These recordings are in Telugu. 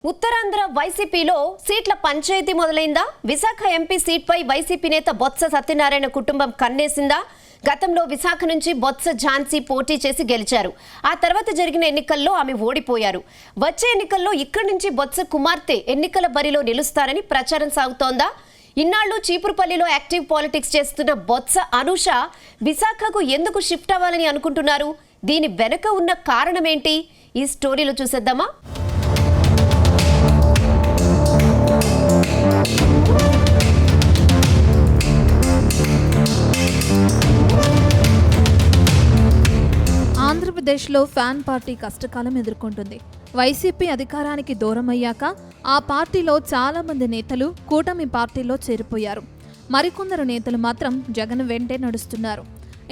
ఉత్తరాంధ్ర వైసీపీలో సీట్ల పంచాయతీ మొదలైందా? విశాఖ ఎంపీ సీట్పై వైసీపీ నేత బొత్స సత్యనారాయణ కుటుంబం కన్నేసిందా? గతంలో విశాఖ నుంచి బొత్స ఝాన్సీ పోటీ చేసి గెలిచారు. ఆ తర్వాత జరిగిన ఎన్నికల్లో ఆమె ఓడిపోయారు. వచ్చే ఎన్నికల్లో ఇక్కడి నుంచి బొత్స కుమార్తె ఎన్నికల బరిలో నిలుస్తారని ప్రచారం సాగుతోందా? ఇన్నాళ్లు చీపురుపల్లిలో యాక్టివ్ పాలిటిక్స్ చేస్తున్న బొత్స అనూష విశాఖకు ఎందుకు షిఫ్ట్ అవ్వాలని అనుకుంటున్నారు? దీని వెనుక ఉన్న కారణమేంటి? ఈ స్టోరీలో చూసేద్దామా? ఆంధ్రప్రదేశ్లో ఫ్యాన్ పార్టీ కష్టకాలం ఎదుర్కొంటుంది. వైసీపీ అధికారానికి దూరమయ్యాక ఆ పార్టీలో చాలా మంది నేతలు కూటమి పార్టీలో చేరిపోయారు. మరికొందరు నేతలు మాత్రం జగన్ వెంటే నడుస్తున్నారు.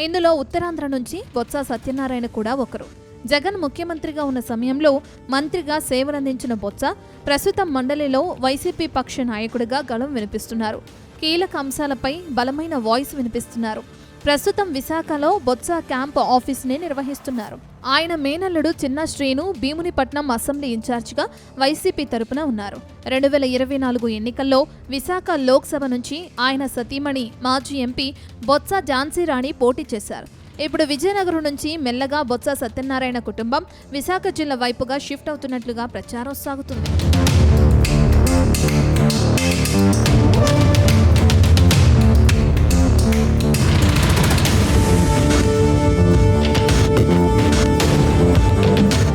ఇందులో ఉత్తరాంధ్ర నుంచి బొత్స సత్యనారాయణ కూడా ఒకరు. జగన్ ముఖ్యమంత్రిగా ఉన్న సమయంలో మంత్రిగా సేవలందించిన బొత్స ప్రస్తుతం మండలిలో వైసీపీ పక్ష నాయకుడిగా గళం వినిపిస్తున్నారు. కీలక అంశాలపై బలమైన వాయిస్ వినిపిస్తున్నారు. ప్రస్తుతం విశాఖలో బొత్స క్యాంప్ ఆఫీస్ని నిర్వహిస్తున్నారు. ఆయన మేనల్లుడు చిన్న శ్రీను భీమునిపట్నం అసెంబ్లీ ఇన్ఛార్జిగా వైసీపీ తరపున ఉన్నారు. 2024 ఎన్నికల్లో విశాఖ లోక్సభ నుంచి ఆయన సతీమణి మాజీ ఎంపీ బొత్స ఝాన్సీ రాణి పోటీ చేశారు. ఇప్పుడు విజయనగరం నుంచి మెల్లగా బొత్స సత్యనారాయణ కుటుంబం విశాఖ జిల్లా వైపుగా షిఫ్ట్ అవుతున్నట్లుగా ప్రచారం సాగుతుంది.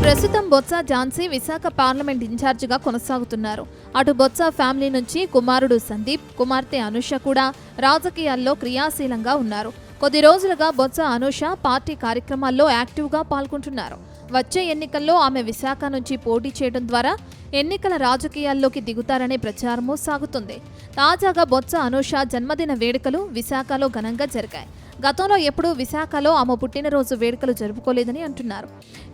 ప్రస్తుతం బొత్స ఝాన్సీ విశాఖ పార్లమెంట్ ఇన్ఛార్జిగా కొనసాగుతున్నారు. అటు బొత్స ఫ్యామిలీ నుంచి కుమారుడు సందీప్, కుమార్తె అనూష కూడా రాజకీయాల్లో క్రియాశీలంగా ఉన్నారు. కొద్ది రోజులుగా బొత్స అనూష పార్టీ కార్యక్రమాల్లో యాక్టివ్గా పాల్గొంటున్నారు. వచ్చే ఎన్నికల్లో ఆమె విశాఖ నుంచి పోటీ చేయడం ద్వారా ఎన్నికల రాజకీయాల్లోకి దిగుతారనే ప్రచారమూ సాగుతుంది. తాజాగా బొత్స అనూష జన్మదిన వేడుకలు విశాఖలో ఘనంగా జరిగాయి. గతంలో ఎప్పుడూ విశాఖలో ఆమె పుట్టినరోజు వేడుకలు జరుపుకోలేదని అంటున్నారు.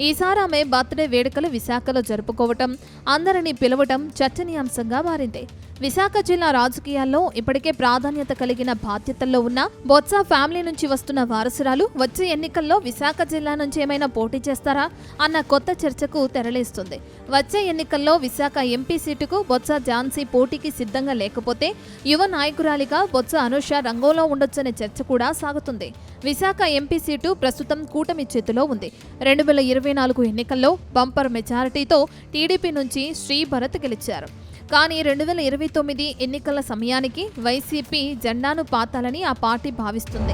ఈసారి ఆమె బర్త్డే వేడుకలు విశాఖలో జరుపుకోవటం, అందరినీ పిలవటం చర్చనీయాంశంగా మారింది. విశాఖ జిల్లా రాజకీయాల్లో ఇప్పటికే ప్రాధాన్యత కలిగిన బాధ్యతల్లో ఉన్న బొత్స ఫ్యామిలీ నుంచి వస్తున్న వారసురాలు వచ్చే ఎన్నికల్లో విశాఖ జిల్లా నుంచి ఏమైనా పోటీ చేస్తారా అన్న కొత్త చర్చకు తెరలేస్తుంది. వచ్చే ఎన్నికల్లో విశాఖ ఎంపీ సీటుకు బొత్స ఝాన్సీ పోటీకి సిద్ధంగా లేకపోతే యువ నాయకురాలిగా బొత్స అనూష రంగంలో ఉండొచ్చనే చర్చ కూడా సాగుతుంది. విశాఖ ఎంపీ సీటు ప్రస్తుతం కూటమి చేతిలో ఉంది. 2024 ఎన్నికల్లో బంపర్ మెజారిటీతో టీడీపీ నుంచి శ్రీభరత్ గెలిచారు. కానీ 2029 ఎన్నికల సమయానికి వైసీపీ జెండాను పాతాలని ఆ పార్టీ భావిస్తుంది.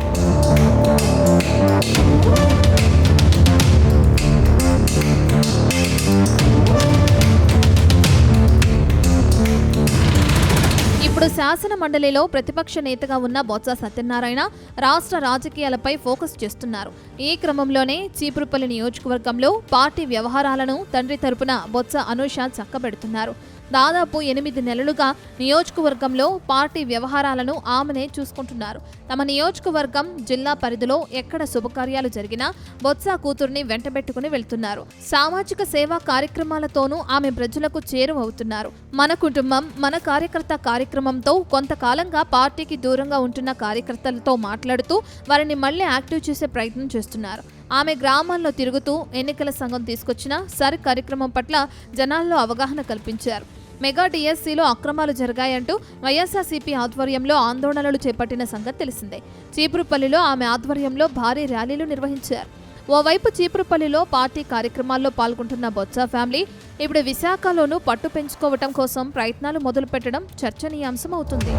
ఇప్పుడు శాసన మండలిలో ప్రతిపక్ష నేతగా ఉన్న బొత్స సత్యనారాయణ రాష్ట్ర రాజకీయాలపై ఫోకస్ చేస్తున్నారు. ఈ క్రమంలోనే చీపురుపల్లి నియోజకవర్గంలో పార్టీ వ్యవహారాలను తండ్రి తరపున బొత్స అనూష చక్కబెడుతున్నారు. దాదాపు 8 నెలలుగా నియోజకవర్గంలో పార్టీ వ్యవహారాలను ఆమెనే చూసుకుంటున్నారు. తమ నియోజకవర్గం జిల్లా పరిధిలో ఎక్కడ శుభకార్యాలు జరిగినా బొత్స కూతుర్ని వెంటబెట్టుకుని వెళ్తున్నారు. సామాజిక సేవా కార్యక్రమాలతోనూ ఆమె ప్రజలకు చేరువవుతున్నారు. మన కుటుంబం మన కార్యకర్త కార్యక్రమంతో కొంతకాలంగా పార్టీకి దూరంగా ఉంటున్న కార్యకర్తలతో మాట్లాడుతూ వారిని మళ్లీ యాక్టివ్ చేసే ప్రయత్నం చేస్తున్నారు. ఆమె గ్రామాల్లో తిరుగుతూ ఎన్నికల సంఘం తీసుకొచ్చిన సర్ కార్యక్రమం పట్ల జనాల్లో అవగాహన కల్పించారు. మెగా డిఎస్సీలో అక్రమాలు జరిగాయంటూ వైఎస్ఆర్సీపీ ఆధ్వర్యంలో ఆందోళనలు చేపట్టిన సంగతి తెలిసిందే. చీపురుపల్లిలో ఆమె ఆధ్వర్యంలో భారీ ర్యాలీలు నిర్వహించారు. ఓవైపు చీపురుపల్లిలో పార్టీ కార్యక్రమాల్లో పాల్గొంటున్న బొత్స ఫ్యామిలీ ఇప్పుడు విశాఖలోనూ పట్టు పెంచుకోవటం కోసం ప్రయత్నాలు మొదలుపెట్టడం చర్చనీయాంశం అవుతుంది.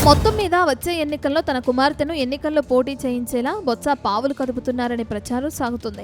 మొత్తం మీద వచ్చే ఎన్నికల్లో తన కుమార్తెను ఎన్నికల్లో పోటీ చేయించేలా బొత్స పావులు కదుపుతున్నారనే ప్రచారం సాగుతుంది.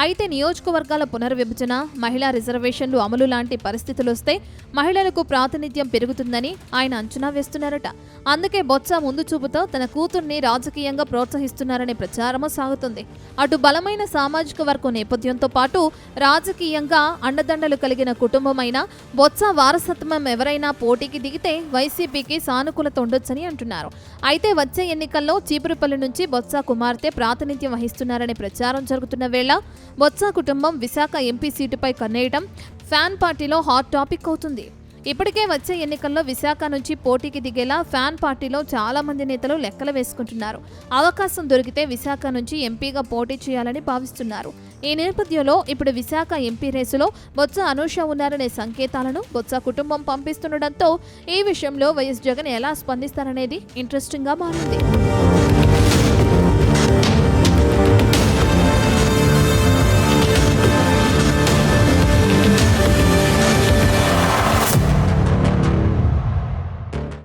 అయితే నియోజకవర్గాల పునర్విభజన, మహిళా రిజర్వేషన్లు అమలు లాంటి పరిస్థితులు వస్తే మహిళలకు ప్రాతినిధ్యం పెరుగుతుందని ఆయన అంచనా వేస్తున్నారట. అందుకే బొత్స ముందు చూపుతో తన కూతుర్ని రాజకీయంగా ప్రోత్సహిస్తున్నారనే ప్రచారము సాగుతుంది. అటు బలమైన సామాజిక వర్గం నేపథ్యంతో పాటు రాజకీయంగా అండదండలు కలిగిన కుటుంబమైన బొత్స వారసత్వం ఎవరైనా పోటీకి దిగితే వైసీపీకి సానుకూలత ఉండొచ్చని అంటున్నారు. అయితే వచ్చే ఎన్నికల్లో చీపురుపల్లి నుంచి బొత్స కుమార్తె ప్రాతినిధ్యం వహిస్తున్నారనే ప్రచారం జరుగుతున్న వేళ బొత్స కుటుంబం విశాఖ ఎంపీ సీటుపై కన్నేయడం ఫ్యాన్ పార్టీలో హాట్ టాపిక్ అవుతుంది. ఇప్పటికే వచ్చే ఎన్నికల్లో విశాఖ నుంచి పోటీకి దిగేలా ఫ్యాన్ పార్టీలో చాలా మంది నేతలు లెక్కలు వేసుకుంటున్నారు. అవకాశం దొరికితే విశాఖ నుంచి ఎంపీగా పోటీ చేయాలని భావిస్తున్నారు. ఈ నేపథ్యంలో ఇప్పుడు విశాఖ ఎంపీ రేసులో బొత్స అనూష ఉన్నారనే సంకేతాలను బొత్స కుటుంబం పంపిస్తుండటంతో ఈ విషయంలో వైఎస్ జగన్ ఎలా స్పందిస్తారనేది ఇంట్రెస్టింగ్ గా మారింది.